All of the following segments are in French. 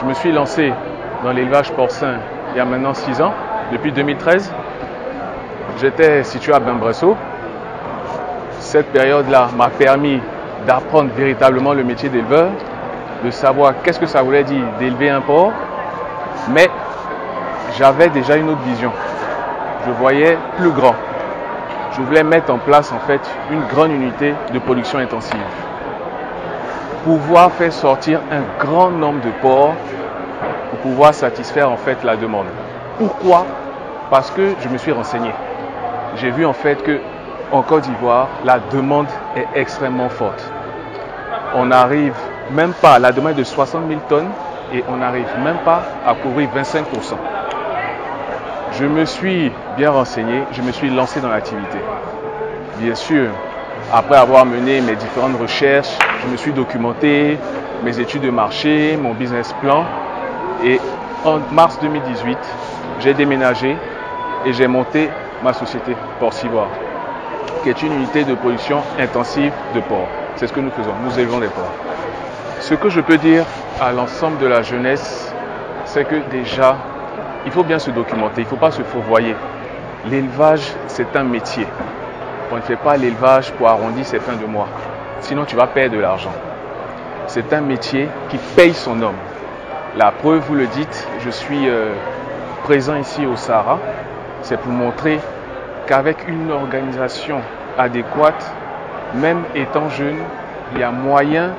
Je me suis lancé dans l'élevage porcin il y a maintenant 6 ans, depuis 2013. J'étais situé à Bimbresso. Cette période-là m'a permis d'apprendre véritablement le métier d'éleveur, de savoir qu'est-ce que ça voulait dire d'élever un porc, mais j'avais déjà une autre vision. Je voyais plus grand. Je voulais mettre en place en fait une grande unité de production intensive. Pouvoir faire sortir un grand nombre de porcs pour pouvoir satisfaire en fait la demande. Pourquoi? Parce que je me suis renseigné. J'ai vu en fait que en Côte d'Ivoire, la demande est extrêmement forte. On n'arrive même pas, la demande est de 60 000 tonnes et on n'arrive même pas à couvrir 25%. Je me suis bien renseigné, je me suis lancé dans l'activité. Bien sûr, après avoir mené mes différentes recherches, je me suis documenté, mes études de marché, mon business plan. Et en mars 2018, j'ai déménagé et j'ai monté ma société Porcivoire, qui est une unité de production intensive de porcs. C'est ce que nous faisons, nous élevons des porcs. Ce que je peux dire à l'ensemble de la jeunesse, c'est que déjà, il faut bien se documenter, il ne faut pas se fourvoyer. L'élevage, c'est un métier. On ne fait pas l'élevage pour arrondir ses fins de mois, sinon tu vas perdre de l'argent. C'est un métier qui paye son homme. La preuve, vous le dites, je suis présent ici au Sahara, c'est pour montrer qu'avec une organisation adéquate, même étant jeune, il y a moyen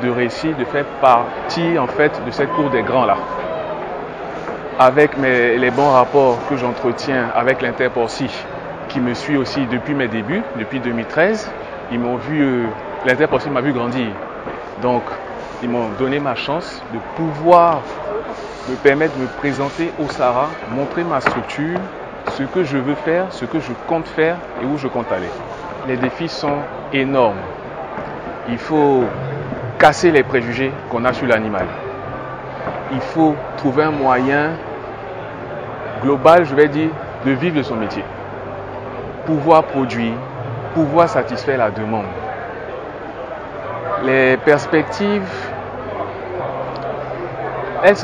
de réussir, de faire partie en fait de cette cour des grands là. Avec les bons rapports que j'entretiens avec l'Interporci, qui me suit aussi depuis mes débuts, depuis 2013, l'Interporci m'a vu grandir. Donc, ils m'ont donné ma chance de pouvoir me permettre de me présenter au Sahara, montrer ma structure, ce que je veux faire, ce que je compte faire et où je compte aller. Les défis sont énormes. Il faut casser les préjugés qu'on a sur l'animal. Il faut trouver un moyen global, je vais dire, de vivre de son métier. Pouvoir produire, pouvoir satisfaire la demande. Les perspectives, elles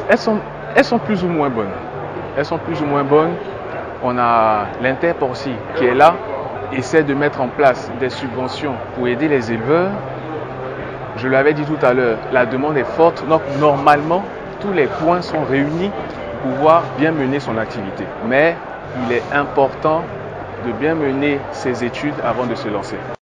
sont plus ou moins bonnes. Elles sont plus ou moins bonnes. On a l'Interporci qui est là, essaie de mettre en place des subventions pour aider les éleveurs. Je l'avais dit tout à l'heure, la demande est forte. Donc normalement, tous les points sont réunis pour pouvoir bien mener son activité. Mais il est important de bien mener ses études avant de se lancer.